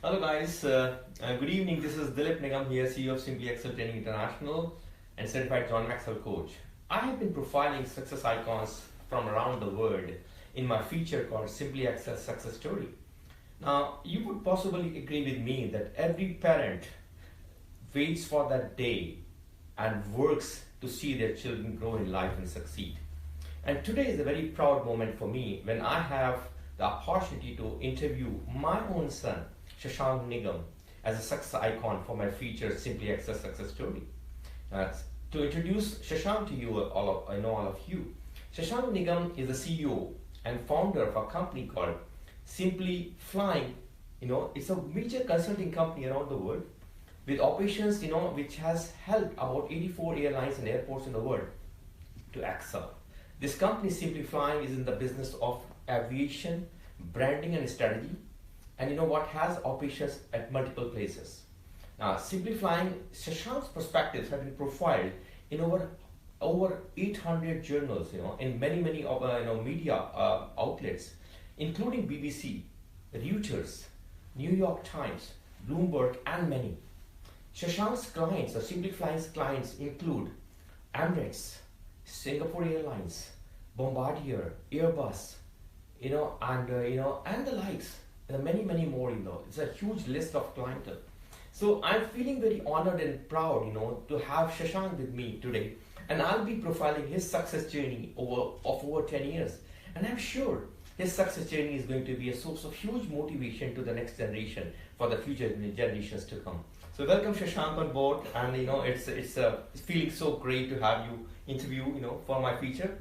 Hello guys, good evening. This is Dilip Nigam here, CEO of SimpliExcel Training International and certified John Maxwell coach. I have been profiling success icons from around the world in my feature called SimpliExcel Success Story. Now, you would possibly agree with me that every parent waits for that day and works to see their children grow in life and succeed. And today is a very proud moment for me when I have the opportunity to interview my own son, Shashank Nigam, as a success icon for my feature SimpliExcel Success Story. To introduce Shashank to you, all of you, Shashank Nigam is the CEO and founder of a company called SimpliFlying. It's a major consulting company around the world with operations, which has helped about 84 airlines and airports in the world to excel. This company, SimpliFlying, is in the business of aviation, branding and strategy, and has operations at multiple places. Now, SimpliFlying, Shashank's perspectives have been profiled in over 800 journals, in many media outlets, including BBC, Reuters, New York Times, Bloomberg, and many. Shashank's clients, or SimpliFlying's clients, include Emirates, Singapore Airlines, Bombardier, Airbus, and the likes, and many more. It's a huge list of clientele. So I'm feeling very honored and proud, to have Shashank with me today, and I'll be profiling his success journey of over 10 years. And I'm sure his success journey is going to be a source of huge motivation to the next generation for the future generations to come. So welcome Shashank on board, and it's feeling so great to have you interview for my feature.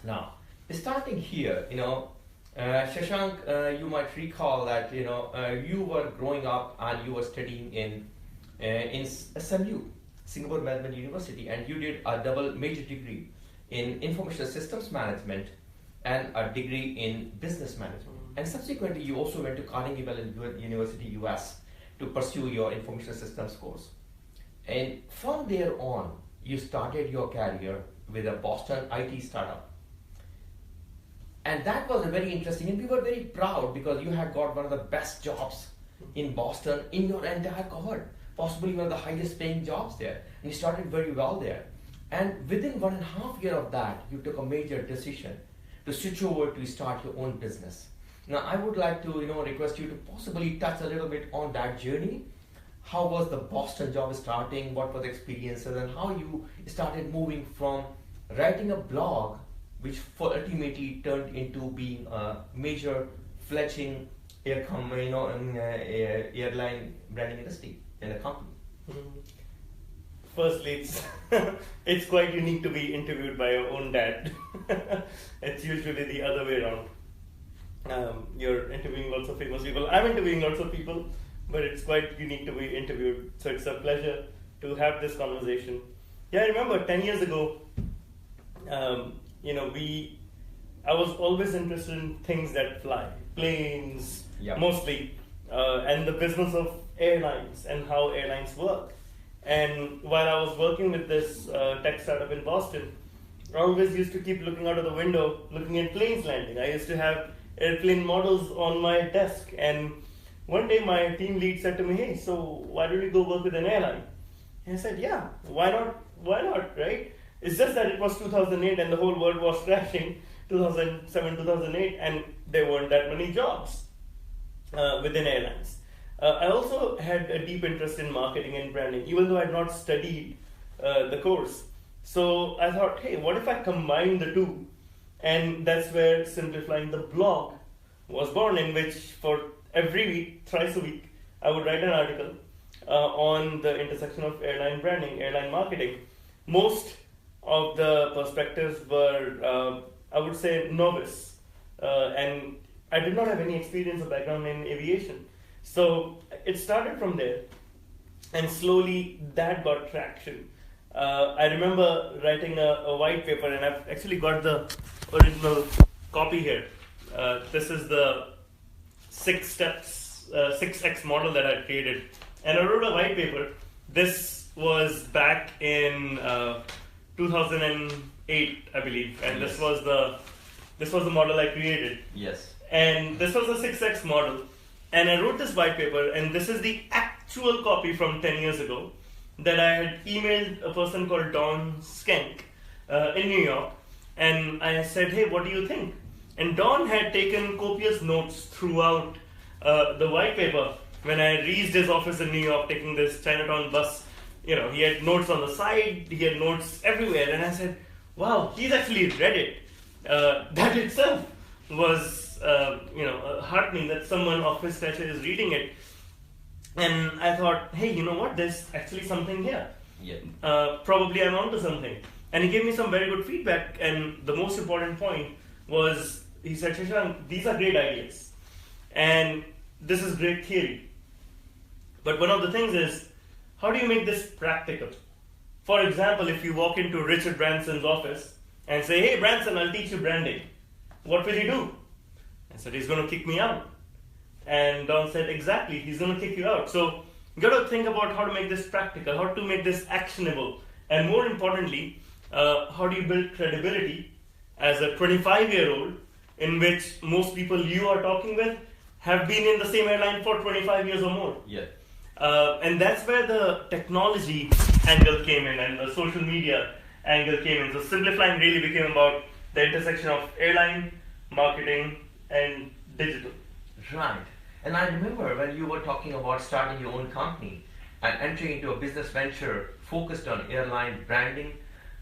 Now, starting here, Shashank, you might recall that you were growing up and you were studying in SMU, Singapore Melbourne University, and you did a double major degree in information systems management and a degree in business management. And subsequently, you also went to Carnegie Mellon University, US, to pursue your information systems course. And from there on, you started your career with a Boston IT startup. And that was very interesting, and we were very proud because you had got one of the best jobs in Boston in your entire cohort, possibly one of the highest paying jobs there. And you started very well there. And within 1.5 years of that, you took a major decision to switch over to start your own business. Now, I would like to request you to possibly touch a little bit on that journey. How was the Boston job starting? What were the experiences, and how you started moving from writing a blog, which ultimately turned into being a major fledgling airline branding industry in a company. Firstly, it's quite unique to be interviewed by your own dad. It's usually the other way around. You're interviewing lots of famous people. I'm interviewing lots of people, but it's quite unique to be interviewed. So it's a pleasure to have this conversation. Yeah, I remember 10 years ago, I was always interested in things that fly, planes, mostly, and the business of airlines and how airlines work. And while I was working with this tech startup in Boston, I always used to keep looking out of the window, looking at planes landing. I used to have airplane models on my desk, and one day my team lead said to me, "Hey, so why don't you go work with an airline?" And I said, "Yeah, why not, right? It's just that it was 2008 and the whole world was crashing, 2007, 2008, and there weren't that many jobs within airlines." I also had a deep interest in marketing and branding, even though I had not studied the course. So I thought, hey, what if I combine the two? And that's where SimpliFlying, the blog, was born, in which for every week, thrice a week, I would write an article on the intersection of airline branding, airline marketing. Most of the perspectives were, I would say, novice. And I did not have any experience or background in aviation. So it started from there. And slowly that got traction. I remember writing a white paper, and I've actually got the original copy here. This is the 6X model that I created. And I wrote a white paper. This was back in 2008, I believe, and Yes. this was the model I created. Yes. And this was a 6X model. And I wrote this white paper, and this is the actual copy from 10 years ago that I had emailed a person called Don Skank in New York. And I said, hey, what do you think? And Don had taken copious notes throughout the white paper. When I reached his office in New York taking this Chinatown bus, he had notes on the side, he had notes everywhere. And I said, wow, he's actually read it. That itself was, heartening that someone of his stature is reading it. And I thought, hey, you know what? There's actually something here. Yeah. Probably I'm onto something. And he gave me some very good feedback. And the most important point was, he said, Shashank, these are great ideas. And this is great theory. But one of the things is, how do you make this practical? For example, if you walk into Richard Branson's office and say, hey, Branson, I'll teach you branding. What will he do? I said, he's going to kick me out. And Don said, exactly, he's going to kick you out. So you got to think about how to make this practical, how to make this actionable. And more importantly, how do you build credibility as a 25-year-old in which most people you are talking with have been in the same airline for 25 years or more. Yeah. And that's where the technology angle came in and the social media angle came in. So SimpliFlying really became about the intersection of airline, marketing, and digital. Right. And I remember when you were talking about starting your own company and entering into a business venture focused on airline branding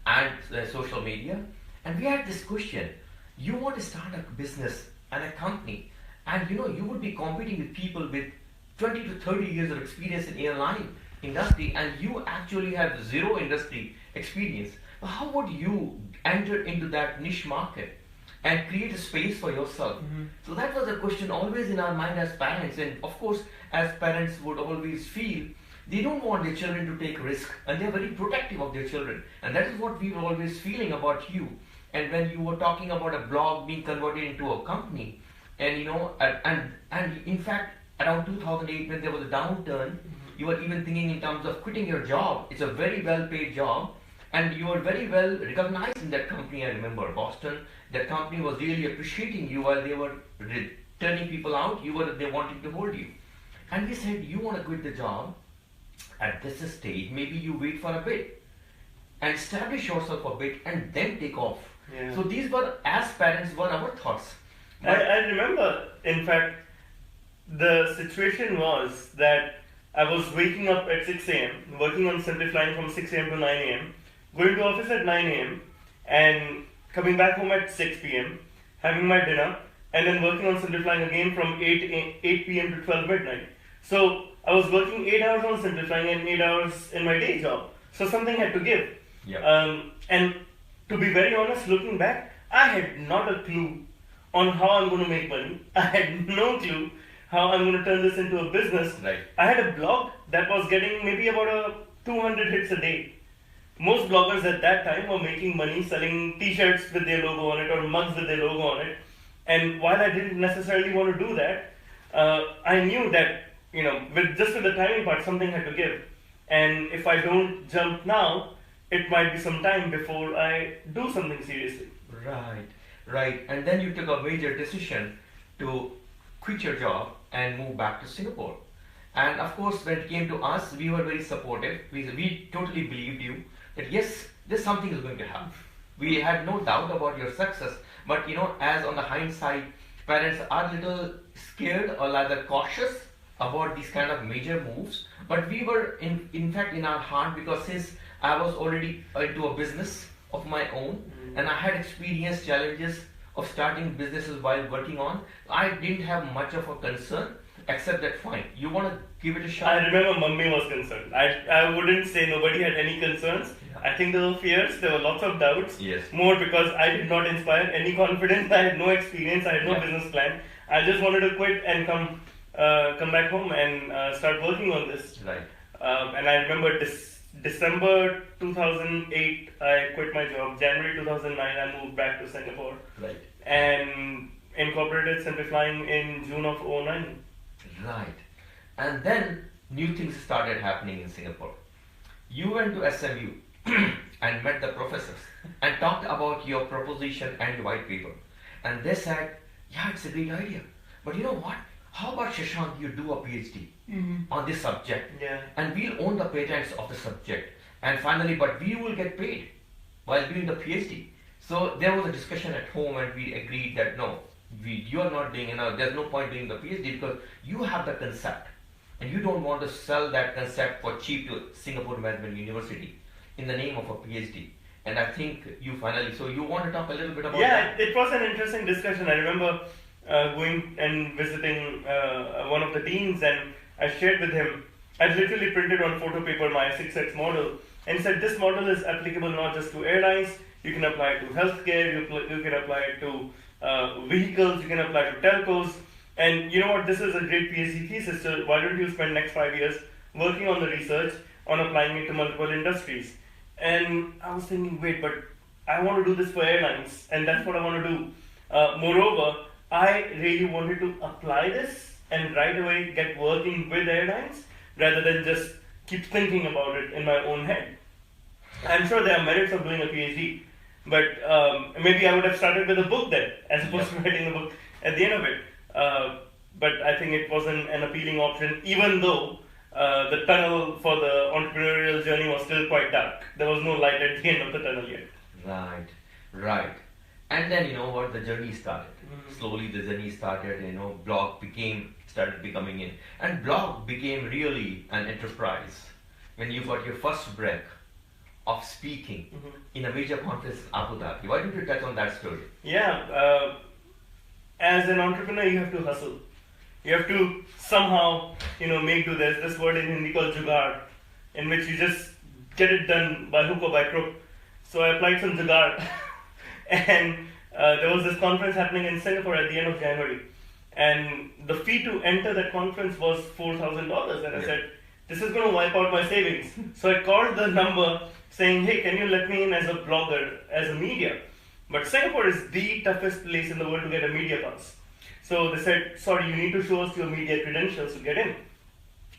and social media. And we had this question. You want to start a business and a company, and you would be competing with people with 20 to 30 years of experience in airline industry, and you actually have zero industry experience. But how would you enter into that niche market and create a space for yourself? Mm-hmm. So that was a question always in our mind as parents, and of course as parents would always feel they don't want their children to take risk, and they're very protective of their children, and that is what we were always feeling about you. And when you were talking about a blog being converted into a company, and and in fact around 2008 when there was a downturn, mm-hmm. you were even thinking in terms of quitting your job. It's a very well paid job, and you were very well recognized in that company. I remember Boston, that company was really appreciating you while they were turning people out. They wanted to hold you, and we said, you want to quit the job at this stage, maybe you wait for a bit and establish yourself a bit and then take off. Yeah. So these were, as parents, were our thoughts. I remember, in fact, the situation was that I was waking up at 6 a.m., working on SimpliFlying from 6 a.m. to 9 a.m., going to office at 9 a.m., and coming back home at 6 p.m., having my dinner, and then working on SimpliFlying again from 8 p.m. to 12 midnight. So I was working 8 hours on SimpliFlying and 8 hours in my day job. So something had to give. Yeah. And to be very honest, looking back, I had not a clue on how I'm going to make money. I had no clue how I'm going to turn this into a business. Right. I had a blog that was getting maybe about 200 hits a day. Most bloggers at that time were making money selling t-shirts with their logo on it or mugs with their logo on it. And while I didn't necessarily want to do that, I knew that, with the timing part, something had to give. And if I don't jump now, it might be some time before I do something seriously. Right. And then you took a major decision to quit your job and move back to Singapore. And of course, when it came to us, we were very supportive. We totally believed you that yes, this something is going to happen. We had no doubt about your success. But as on the hindsight, parents are a little scared or rather cautious about these kind of major moves. But we were in fact in our heart, because since I was already into a business of my own, and I had experienced challenges of starting businesses while working on, I didn't have much of a concern, except that fine, you want to give it a shot. I remember Mummy was concerned. I wouldn't say nobody had any concerns. Yeah. I think there were fears, there were lots of doubts. Yes. More because I did not inspire any confidence, I had no experience, I had no business plan. I just wanted to quit and come back home and start working on this. Right. And I remember December 2008, I quit my job. January 2009, I moved back to Singapore. Right. And incorporated SimpliFlying in June of 2009. Right. And then new things started happening in Singapore. You went to SMU and met the professors and talked about your proposition and white paper. And they said, yeah, it's a great idea. But you know what? how about Shashank, you do a PhD on this subject, Yeah. and we'll own the patents of the subject, and finally, but we will get paid while doing the PhD. So there was a discussion at home, and we agreed that no, you are not doing enough. There's no point doing the PhD because you have the concept, and you don't want to sell that concept for cheap to Singapore Management University in the name of a PhD. And I think you finally, so you want to talk a little bit about that? Yeah, it was an interesting discussion. I remember going and visiting one of the deans, and I shared with him, I literally printed on photo paper my 6X model and said this model is applicable not just to airlines, you can apply it to healthcare, you can apply it to vehicles, you can apply it to telcos. And you know what, this is a great PhD thesis, so why don't you spend next 5 years working on the research, on applying it to multiple industries? And I was thinking, wait, but I want to do this for airlines, and that's what I want to do. Moreover, I really wanted to apply this and right away get working with airlines rather than just keep thinking about it in my own head. I'm sure there are merits of doing a PhD, but maybe I would have started with a book then, as opposed to writing a book at the end of it. But I think it wasn't an appealing option, even though the tunnel for the entrepreneurial journey was still quite dark. There was no light at the end of the tunnel yet. Right. And then you know what, the journey started. Slowly the journey started, blog started becoming in. And blog became really an enterprise. When you got your first break of speaking in a major conference in Abu Dhabi. Why don't you touch on that story? Yeah, as an entrepreneur you have to hustle. You have to somehow, make do. There's this word in Hindi called jugaad, in which you just get it done by hook or by crook. So I applied some jugaad, and there was this conference happening in Singapore at the end of January, and the fee to enter that conference was $4,000, and I said, this is going to wipe out my savings. So I called the number saying, hey, can you let me in as a blogger, as a media? But Singapore is the toughest place in the world to get a media pass. So they said, sorry, you need to show us your media credentials to get in.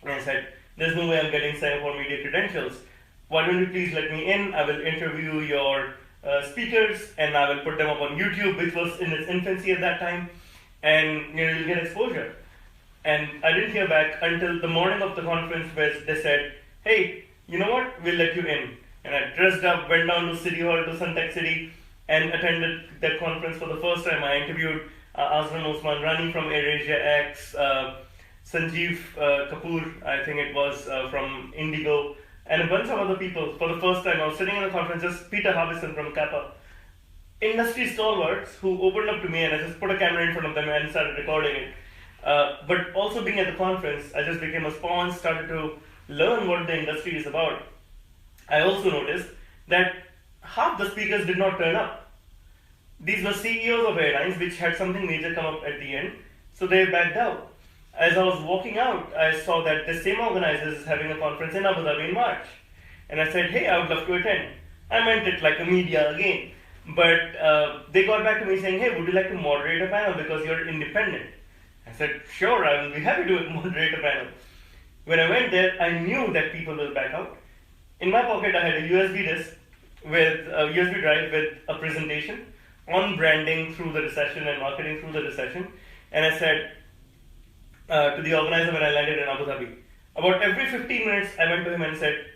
And I said, there's no way I'm getting Singapore media credentials. Why don't you please let me in? I will interview your speakers and I will put them up on YouTube, which was in its infancy at that time, and you'll get exposure. And I didn't hear back until the morning of the conference where they said, hey, you know what, we'll let you in. And I dressed up, went down to City Hall, to Suntec City, and attended that conference for the first time. I interviewed Azman Osman Rani from AirAsia X, Sanjeev Kapoor, I think it was, from Indigo, and a bunch of other people. For the first time, I was sitting in a conference, just Peter Harbison from Kappa. Industry stalwarts who opened up to me, and I just put a camera in front of them and started recording it. But also being at the conference, I just became a sponge, started to learn what the industry is about. I also noticed that half the speakers did not turn up. These were CEOs of airlines which had something major come up at the end, so they backed out. As I was walking out, I saw that the same organizer is having a conference in Abu Dhabi in March. And I said, hey, I would love to attend. I meant it like a media again. But they got back to me saying, hey, would you like to moderate a panel because you're independent? I said, sure, I will be happy to moderate a panel. When I went there, I knew that people will back out. In my pocket, I had a USB disk with a USB drive with a presentation on branding through the recession and marketing through the recession. And I said to the organizer when I landed in Abu Dhabi, about every 15 minutes, I went to him and said,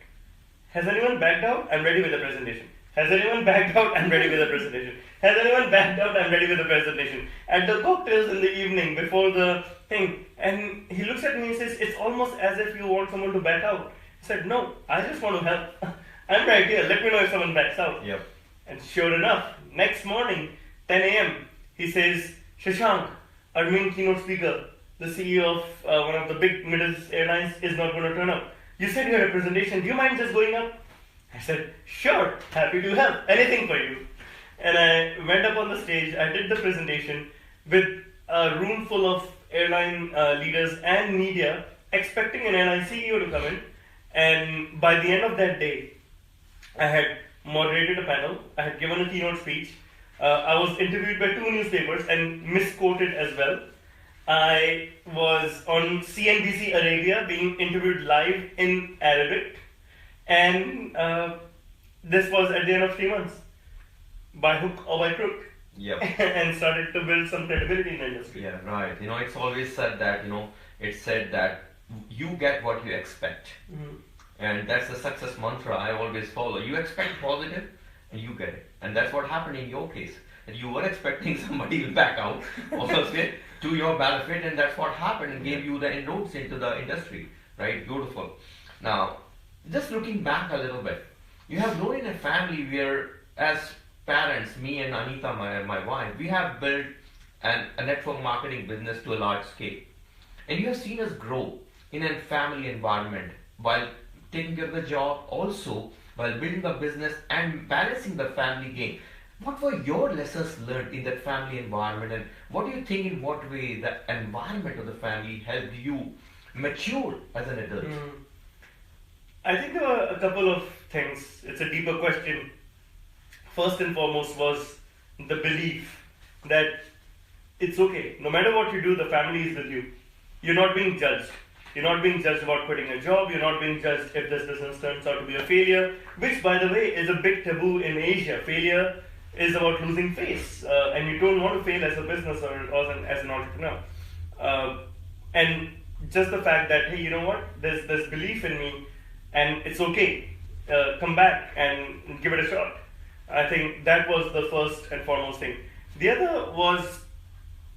has anyone backed out? I'm ready with the presentation. Has anyone backed out? I'm ready with the presentation. Has anyone backed out? I'm ready with the presentation. At the cocktails in the evening before the thing, and he looks at me and says, it's almost as if you want someone to back out. I said, no, I just want to help. I'm right here. Let me know if someone backs out. Yep. And sure enough, next morning, 10 a.m., he says, Shashank, our main keynote speaker, the CEO of one of the big Middle East airlines, is not going to turn up. You said you had a presentation. Do you mind just going up? I said, sure, happy to help. Anything for you. And I went up on the stage. I did the presentation with a room full of airline leaders and media, expecting an airline CEO to come in. And by the end of that day, I had moderated a panel. I had given a keynote speech. I was interviewed by 2 newspapers and misquoted as well. I was on CNBC Arabia being interviewed live in Arabic. And this was at the end of 3 months, by hook or by crook. Yep. and started to build some credibility in the industry. Yeah, right. It's always said that, it's said that you get what you expect. And that's the success mantra I always follow. You expect positive and you get it. And that's what happened in your case. That you were expecting somebody will back out obviously to your benefit, and that's what happened and gave you the inroads into the industry. Right? Beautiful. Now, just looking back a little bit, you have grown in a family where, as parents, me and Anita, my wife, we have built a network marketing business to a large scale. And you have seen us grow in a family environment while taking care of the job, also while building the business and balancing the family game. What were your lessons learned in that family environment, and what do you think, in what way the environment of the family helped you mature as an adult? I think there were a couple of things. It's a deeper question. First and foremost was the belief that it's okay. No matter what you do, the family is with you. You're not being judged. You're not being judged about quitting a job. You're not being judged if this business turns out to be a failure, which, by the way, is a big taboo in Asia. Failure is about losing face, and you don't want to fail as a business or as an entrepreneur. And just the fact that, hey, you know what? There's belief in me, and it's okay. Come back and give it a shot. I think that was the first and foremost thing. The other was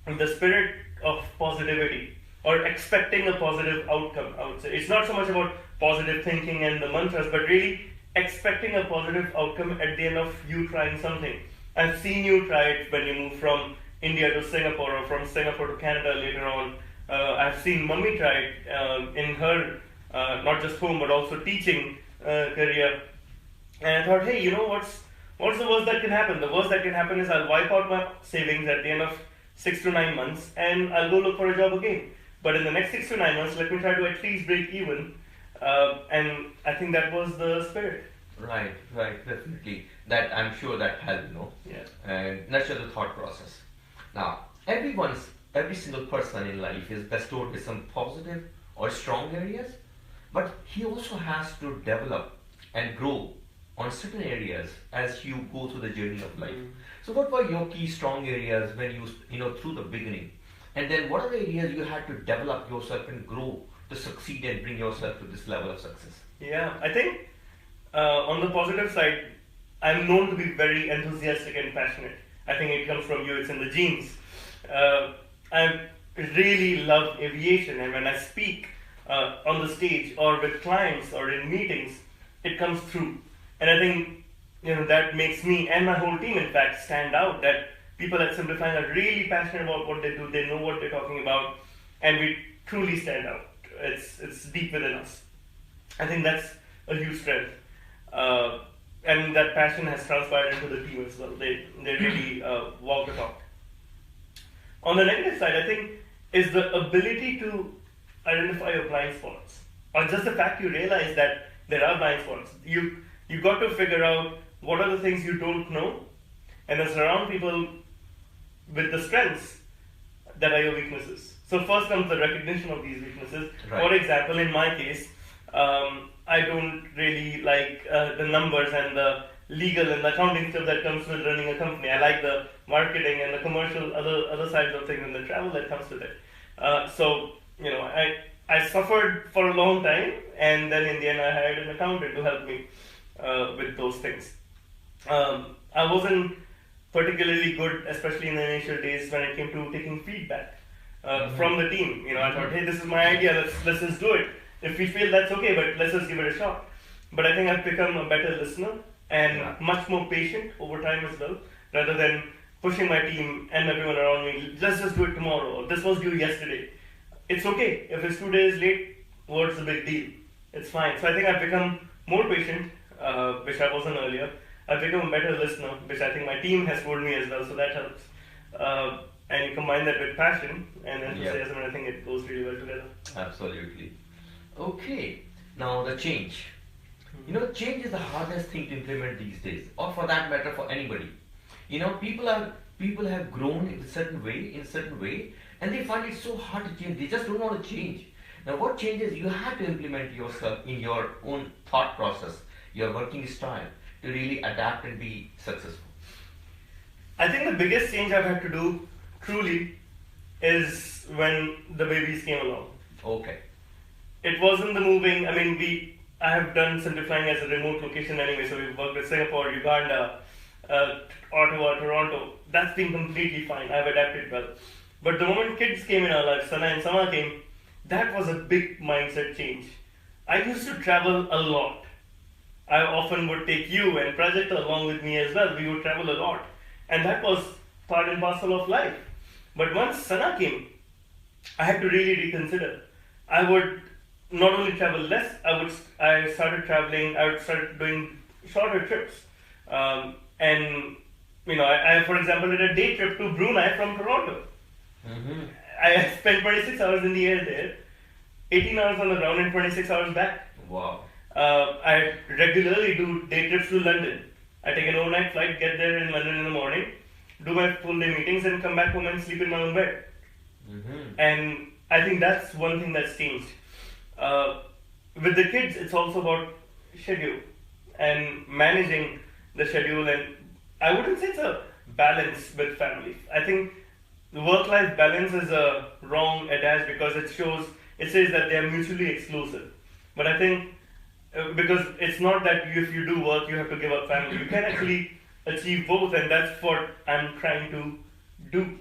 the spirit of positivity, or expecting a positive outcome, I would say. It's not so much about positive thinking and the mantras, but really expecting a positive outcome at the end of you trying something. I've seen you try it when you move from India to Singapore, or from Singapore to Canada later on. I've seen Mummy try it in her, not just home, but also teaching career. And I thought, hey, what's the worst that can happen? The worst that can happen is I'll wipe out my savings at the end of 6 to 9 months, and I'll go look for a job again. But in the next 6 to 9 months, let me try to at least break even. And I think that was the spirit. Right, definitely. That, I'm sure that helped, Yeah. And nurture the thought process. Now, every single person in life is bestowed with some positive or strong areas, but he also has to develop and grow on certain areas as you go through the journey of life. So what were your key strong areas when you through the beginning? And then what are the areas you had to develop yourself and grow to succeed and bring yourself to this level of success? Yeah, I think on the positive side, I'm known to be very enthusiastic and passionate. I think it comes from you, it's in the genes. I really love aviation, and when I speak on the stage or with clients or in meetings, it comes through. And I think that makes me and my whole team, in fact, stand out. That people at SimpliFlying are really passionate about what they do. They know what they're talking about, and we truly stand out. It's deep within us. I think that's a huge strength, and that passion has transpired into the team as well. They really walk the talk. On the negative side, I think, is the ability to identify your blind spots, or just the fact you realize that there are blind spots. You've got to figure out what are the things you don't know, and then surround people with the strengths that are your weaknesses. So first comes the recognition of these weaknesses. Right. For example, in my case, I don't really like the numbers and the legal and the accounting stuff that comes with running a company. I like the marketing and the commercial other sides of things and the travel that comes with it. So I suffered for a long time, and then in the end I hired an accountant to help me with those things. I wasn't particularly good, especially in the initial days when it came to taking feedback from the team. I thought, hey, this is my idea, let's just do it. If we fail, that's okay, but let's just give it a shot. But I think I've become a better listener and much more patient over time as well, rather than pushing my team and everyone around me, let's just do it tomorrow, or this was due yesterday. It's okay, if it's 2 days late, what's the big deal? It's fine. So I think I've become more patient, which I wasn't earlier. I've become a better listener, which I think my team has told me as well, so that helps. And you combine that with passion and enthusiasm, and I think it goes really well together. Absolutely. Okay, now the change. Change is the hardest thing to implement these days, or for that matter, for anybody. People have grown in a certain way, and they find it so hard to change. They just don't want to change. Now, what changes you have to implement yourself in your own thought process, your working style, to really adapt and be successful? I think the biggest change I've had to do, truly, is when the babies came along. Okay. It wasn't the moving. I mean, I have done SimpliFlying as a remote location anyway, so we've worked with Singapore, Uganda, Ottawa, Toronto. That's been completely fine. I've adapted well. But the moment kids came in our lives, Sana and Sama came, that was a big mindset change. I used to travel a lot. I often would take you and Project along with me as well. We would travel a lot. And that was part and parcel of life. But once Sana came, I had to really reconsider. I would not only travel less, I started traveling, I would start doing shorter trips. And, I, for example, did a day trip to Brunei from Toronto. Mm-hmm. I spent 26 hours in the air there, 18 hours on the ground and 26 hours back. Wow. I regularly do day trips to London. I take an overnight flight, get there in London in the morning, do my full day meetings and come back home and sleep in my own bed. Mm-hmm. And I think that's one thing that's changed. With the kids, it's also about schedule and managing the schedule, and I wouldn't say it's a balance with family. I think the work-life balance is a wrong adage because it says that they are mutually exclusive. But I think because it's not that if you do work, you have to give up family. You can actually achieve both, and that's what I'm trying to do.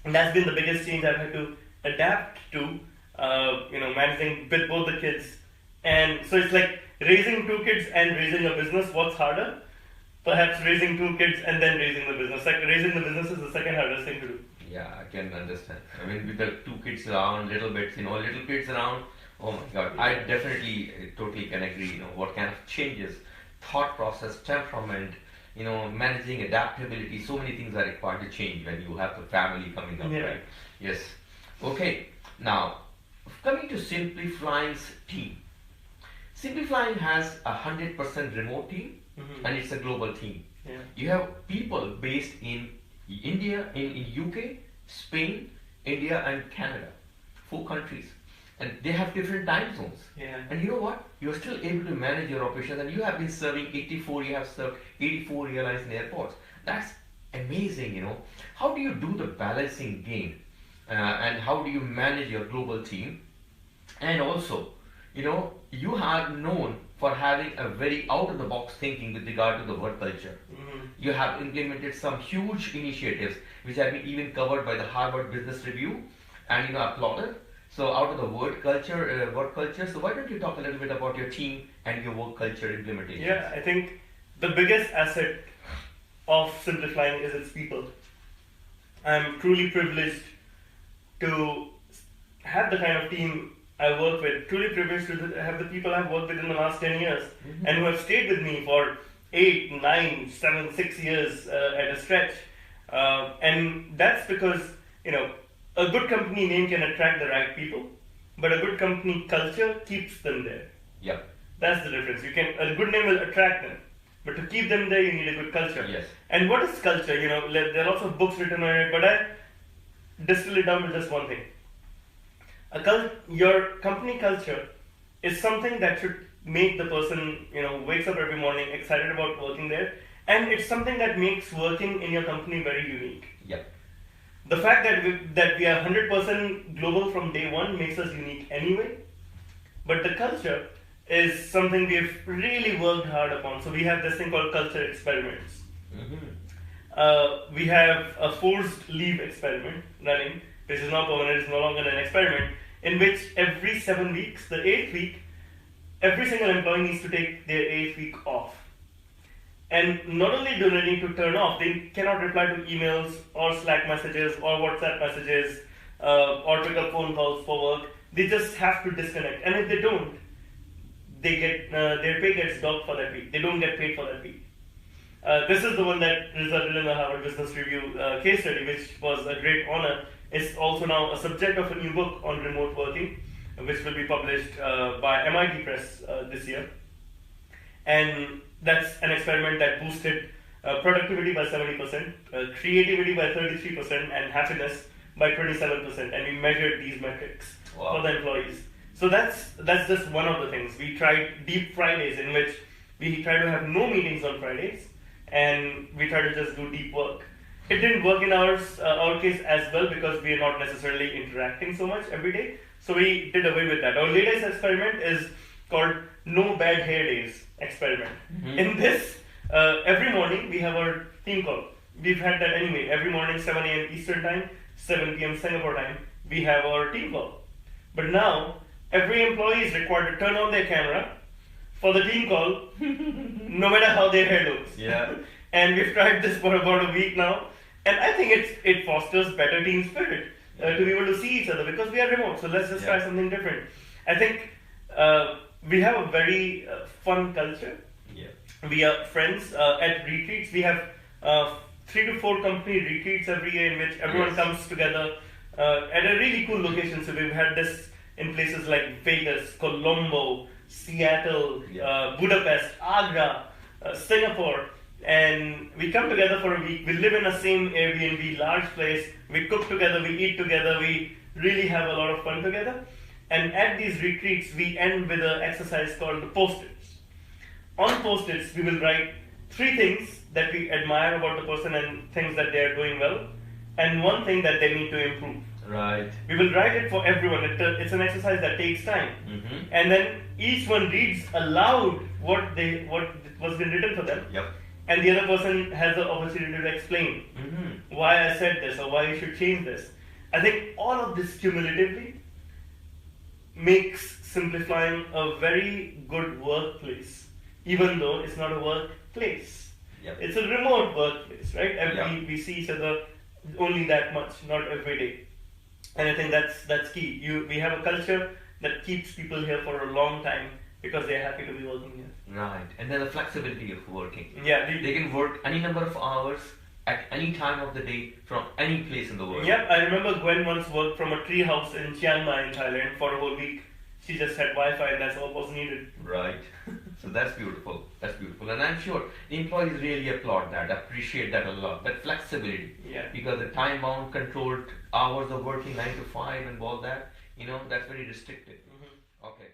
And that's been the biggest change I've had to adapt to, managing with both the kids. And so it's like raising two kids and raising a business. What's harder? Perhaps raising two kids and then raising the business. Like raising the business is the second hardest thing to do. Yeah, I can understand. I mean, with the two kids around, little kids around, oh my God, I definitely totally can agree, what kind of changes, thought process, temperament, managing adaptability, so many things are required to change when you have the family coming up, right? Yes. Okay, now, coming to SimpliFlying's team. SimpliFlying has a 100% remote team, and it's a global team. Yeah. You have people based in India, in UK, Spain, India and Canada, 4 countries. And they have different time zones. Yeah. And you know what? You're still able to manage your operations, and you have been serving 84 airlines and airports. That's amazing, How do you do the balancing game? And how do you manage your global team? And also, you are known for having a very out-of-the-box thinking with regard to the work culture. Mm-hmm. You have implemented some huge initiatives which have been even covered by the Harvard Business Review and applauded. So out of the work culture, so why don't you talk a little bit about your team and your work culture implementation? Yeah, I think the biggest asset of SimpliFlying is its people. I'm truly privileged to have the kind of team I work with, truly privileged to have the people I've worked with in the last 10 years and who have stayed with me for 8, 9, 7, 6 years at a stretch. And that's because, a good company name can attract the right people, but a good company culture keeps them there. Yep. That's the difference. A good name will attract them, but to keep them there, you need a good culture. Yes. And what is culture? There are lots of books written on it, but I distill it down to just one thing. Your company culture is something that should make the person, wakes up every morning excited about working there, and it's something that makes working in your company very unique. Yep. The fact that we are 100% global from day one makes us unique anyway, but the culture is something we've really worked hard upon. So we have this thing called culture experiments. Mm-hmm. We have a forced leave experiment running, which is now permanent, it's no longer an experiment, in which every 7 weeks, the 8th week, every single employee needs to take their 8th week off. And not only do they need to turn off, they cannot reply to emails or Slack messages or WhatsApp messages or pick up phone calls for work. They just have to disconnect. And if they don't, they get their pay gets docked for that week. They don't get paid for that week. This is the one that resulted in the Harvard Business Review case study, which was a great honor. It's also now a subject of a new book on remote working, which will be published by MIT Press this year. And that's an experiment that boosted productivity by 70%, creativity by 33%, and happiness by 27%. And we measured these metrics for the employees. So that's just one of the things. We tried Deep Fridays, in which we try to have no meetings on Fridays, and we try to just do deep work. It didn't work in our case as well because we are not necessarily interacting so much every day. So we did away with that. Our latest experiment is called No Bad Hair Days experiment. In this, every morning we have our team call. We've had that anyway. Every morning, 7 a.m. Eastern Time, 7 p.m. Singapore time, we have our team call. But now, every employee is required to turn on their camera for the team call, no matter how their hair looks. Yeah. And we've tried this for about a week now, and I think it fosters better team spirit to be able to see each other because we are remote. So let's just try something different. I think we have a very fun culture. Yeah. We are friends at retreats. We have 3 to 4 company retreats every year in which everyone comes together at a really cool location. So we've had this in places like Vegas, Colombo, Seattle, Budapest, Agra, Singapore, and we come together for a week. We live in the same Airbnb, large place. We cook together, we eat together, we really have a lot of fun together. And at these retreats, we end with an exercise called the Post-its. On Post-its, we will write 3 things that we admire about the person and things that they are doing well, and 1 thing that they need to improve. Right. We will write it for everyone. It's an exercise that takes time, and then each one reads aloud what was been written for them. Yep. And the other person has the opportunity to explain why I said this or why you should change this. I think all of this cumulatively makes SimpliFlying a very good workplace, even though it's not a workplace. Yep. It's a remote workplace, right? And we see each other only that much, not every day. And I think that's key. We have a culture that keeps people here for a long time because they're happy to be working here. Right. And then the flexibility of working. Yeah. They can work any number of hours at any time of the day from any place in the world. Yep. I remember Gwen once worked from a tree house in Chiang Mai in Thailand for a whole week. She just had Wi-Fi and that's all was needed. Right. So that's beautiful. That's beautiful. And I'm sure the employees really applaud that, appreciate that a lot, that flexibility. Yeah. Because the time-bound, controlled hours of working 9 to 5 and all that, that's very restricted. Okay.